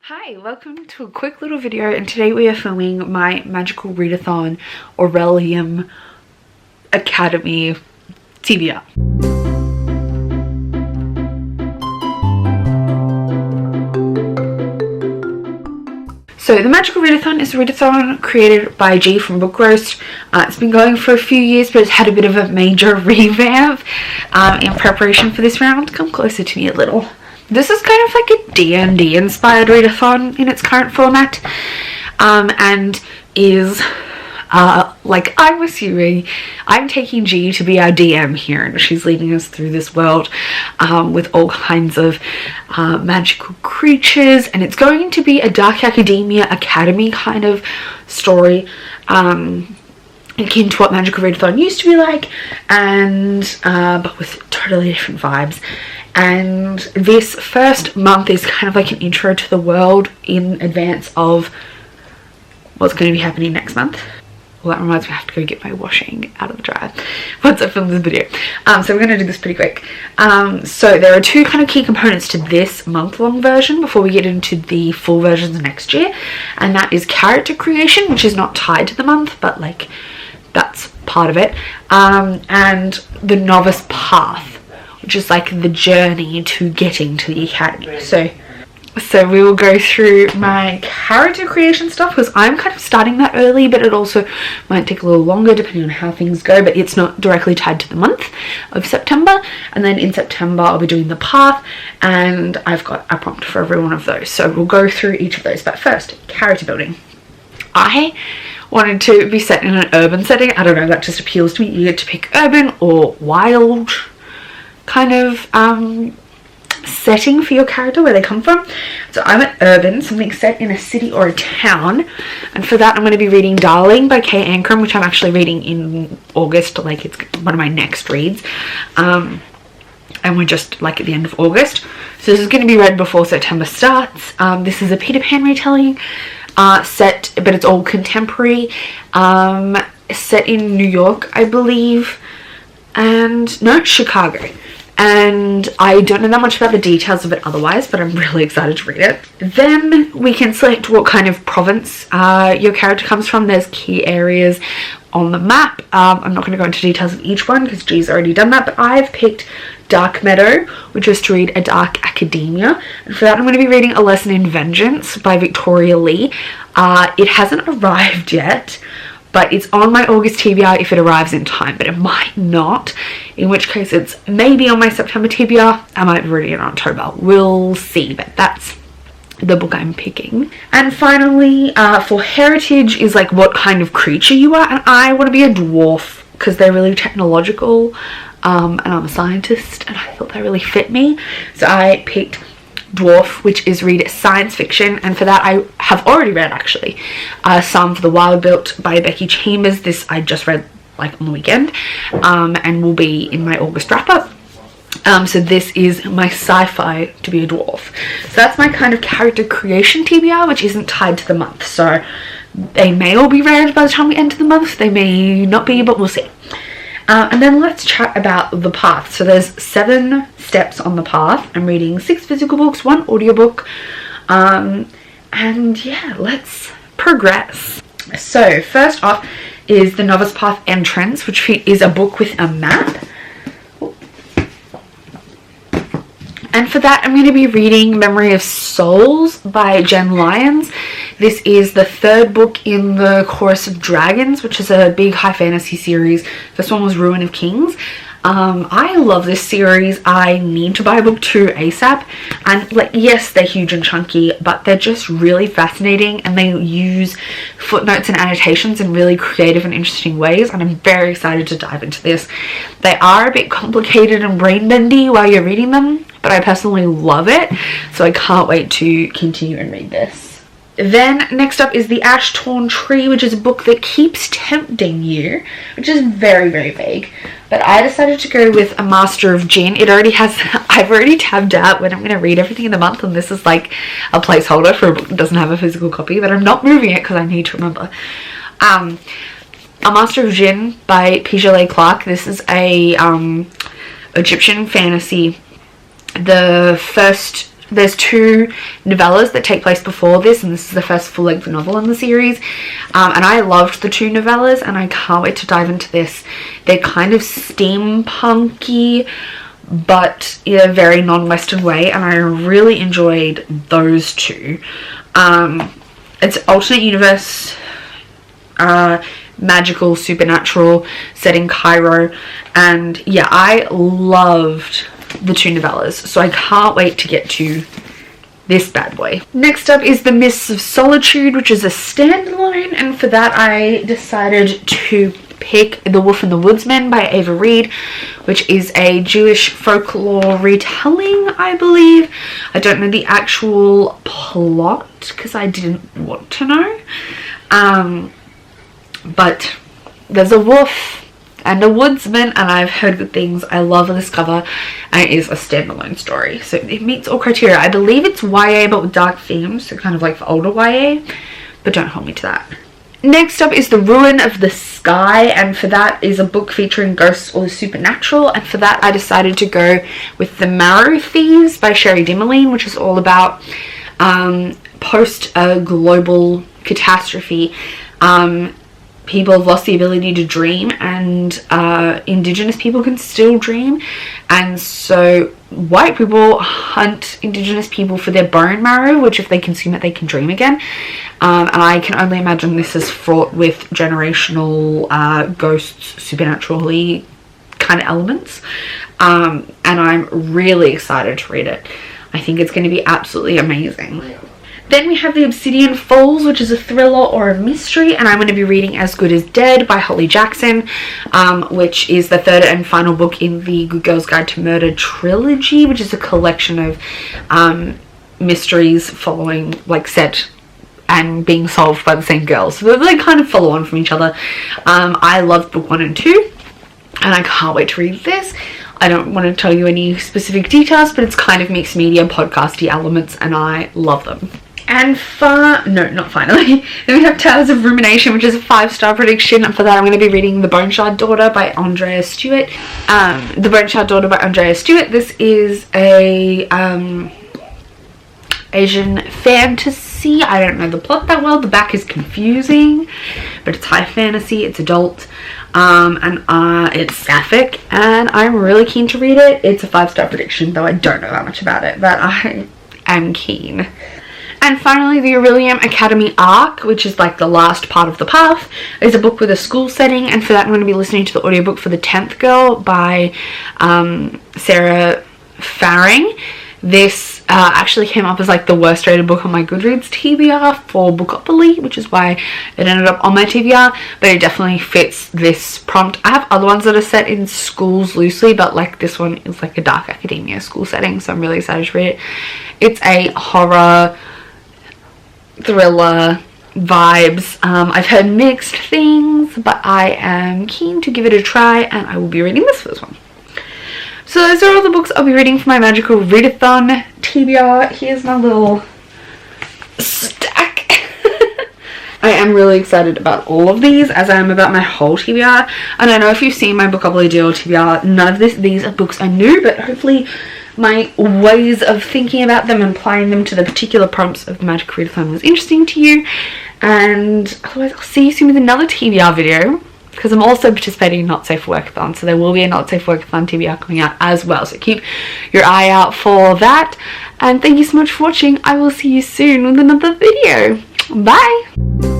Hi, welcome to a quick little video, and today we are filming my magical readathon Orillium Academy TBR. So the magical readathon is a readathon created by G from BookRoast. It's been going for a few years, but it's had a bit of a major revamp in preparation for this round. Come closer to me a little. This is kind of like a D&D inspired readathon in its current format, and is like I'm assuming I'm taking G to be our DM here, and she's leading us through this world with all kinds of magical creatures, and it's going to be a dark academia academy kind of story, akin to what magical readathon used to be like, and but with totally different vibes. And this first month is kind of like an intro to the world in advance of what's going to be happening next month. Well, that reminds me, I have to go get my washing out of the dryer once I film this video. So we're going to do this pretty quick. So there are two kind of key components to this month-long version before we get into the full versions next year. And that is character creation, which is not tied to the month, but like that's part of it. And the novice path, which is like the journey to getting to the academy. So we will go through my character creation stuff, because I'm kind of starting that early, but it also might take a little longer depending on how things go, but it's not directly tied to the month of September. And then in September I'll be doing the path, and I've got a prompt for every one of those, so we'll go through each of those. But first, character building. I wanted to be set in an urban setting. I don't know, that just appeals to me. You get to pick urban or wild kind of setting for your character, where they come from. So I went urban, something set in a city or a town, and for that I'm going to be reading Darling by Kay Ancrum, which I'm actually reading in August. Like, it's one of my next reads, and we're just like at the end of August, so this is going to be read before September starts. This is a Peter Pan retelling, set, but it's all contemporary, set in New York, I believe, and no, Chicago. And I don't know that much about the details of it otherwise, but I'm really excited to read it. Then we can select what kind of province your character comes from. There's key areas on the map. I'm not going to go into details of each one because G's already done that, but I've picked Dark Meadow, which is to read a dark academia, and for that I'm going to be reading A Lesson in Vengeance by Victoria Lee. It hasn't arrived yet, but it's on my August TBR if it arrives in time, but it might not, in which case it's maybe on my September TBR. I might be reading it in October. We'll see, but that's the book I'm picking. And finally, for heritage is like what kind of creature you are, and I want to be a dwarf because they're really technological, and I'm a scientist, and I thought they really fit me. So I picked dwarf, which is read science fiction, and for that I have already read actually Psalm for the Wild Built by Becky Chambers. This I just read like on the weekend, and will be in my August wrap up. So this is my sci-fi to be a dwarf. So that's my kind of character creation TBR, which isn't tied to the month, so they may all be read by the time we enter the month, they may not be, but we'll see. And then let's chat about the path. So there's 7 steps on the path. I'm reading 6 physical books, 1 audiobook, and yeah, let's progress. So first off is the Novice Path Entrance, which is a book with a map. And for that I'm going to be reading Memory of Souls by Jen Lyons. This is the 3rd book in the Chorus of Dragons, which is a big high fantasy series. First one was Ruin of Kings. I love this series. I need to buy book 2 ASAP. And like, yes, they're huge and chunky, but they're just really fascinating, and they use footnotes and annotations in really creative and interesting ways, and I'm very excited to dive into this. They are a bit complicated and brain bendy while you're reading them, but I personally love it, so I can't wait to continue and read this. Then next up is The Ash Torn Tree, which is a book that keeps tempting you, which is very, very vague. But I decided to go with A Master of Jinn. It already has, I've already tabbed out when I'm going to read everything in the month, and this is like a placeholder for a book that doesn't have a physical copy, but I'm not moving it because I need to remember. A Master of Jinn by Pijale Clark. This is a Egyptian fantasy. The first There's 2 novellas that take place before this, and this is the first full-length novel in the series. And I loved the 2 novellas, and I can't wait to dive into this. They're kind of steampunky, but in a very non-Western way, and I really enjoyed those 2. It's alternate universe, magical, supernatural, set in Cairo, and yeah, I loved the 2 novellas, so I can't wait to get to this bad boy. Next up is The Mists of Solitude, which is a standalone, and for that I decided to pick The Wolf and the Woodsman by Ava Reid, which is a Jewish folklore retelling, I believe. I don't know the actual plot because I didn't want to know, but there's a wolf and a woodsman, and I've heard good things. I love this cover, and it is a standalone story, so it meets all criteria. I believe it's YA but with dark themes, so kind of like for older YA, but don't hold me to that. Next up is The Ruin of the Sky, and for that is a book featuring ghosts or the supernatural, and for that I decided to go with The Marrow Thieves by Sherry Dimeline, which is all about post a global catastrophe, people have lost the ability to dream, and Indigenous people can still dream, and so white people hunt Indigenous people for their bone marrow, which if they consume it they can dream again, and I can only imagine this is fraught with generational ghosts, supernaturally kind of elements, and I'm really excited to read it. I think it's going to be absolutely amazing. Then we have The Obsidian Falls, which is a thriller or a mystery, and I'm going to be reading As Good as Dead by Holly Jackson, which is the 3rd and final book in the Good Girl's Guide to Murder trilogy, which is a collection of mysteries following, like, set and being solved by the same girl. So they kind of follow on from each other. I loved book 1 and 2, and I can't wait to read this. I don't want to tell you any specific details, but it's kind of mixed media, podcasty elements, and I love them. And not finally, then we have Tales of Rumination, which is a 5-star prediction, and for that I'm going to be reading The Bone Shard Daughter by Andrea Stewart. The Bone Shard Daughter by Andrea Stewart. This is a Asian fantasy. I don't know the plot that well. The back is confusing, but it's high fantasy, it's adult, and it's sapphic, and I'm really keen to read it. It's a 5-star prediction, though I don't know that much about it, but I am keen. And finally, the Orillium Academy Arc, which is like the last part of the path, is a book with a school setting, and for that I'm going to be listening to the audiobook for The 10th Girl by Sarah Faring. This actually came up as like the worst rated book on my Goodreads TBR for Bookopoly, which is why it ended up on my TBR, but it definitely fits this prompt. I have other ones that are set in schools loosely, but like this one is like a dark academia school setting, so I'm really excited to read it. It's a horror thriller vibes. I've heard mixed things, but I am keen to give it a try, and I will be reading this first one. So those are all the books I'll be reading for my magical readathon TBR. Here's my little stack. I am really excited about all of these, as I am about my whole TBR. And I know if you've seen my Bookopoly deal TBR, none of these books are new, but hopefully my ways of thinking about them and applying them to the particular prompts of the Magic Readathon was interesting to you. And otherwise, I'll see you soon with another TBR video, because I'm also participating in Not Safe for Workathon, so there will be a Not Safe for Workathon TBR coming out as well, so keep your eye out for that. And thank you so much for watching. I will see you soon with another video. Bye!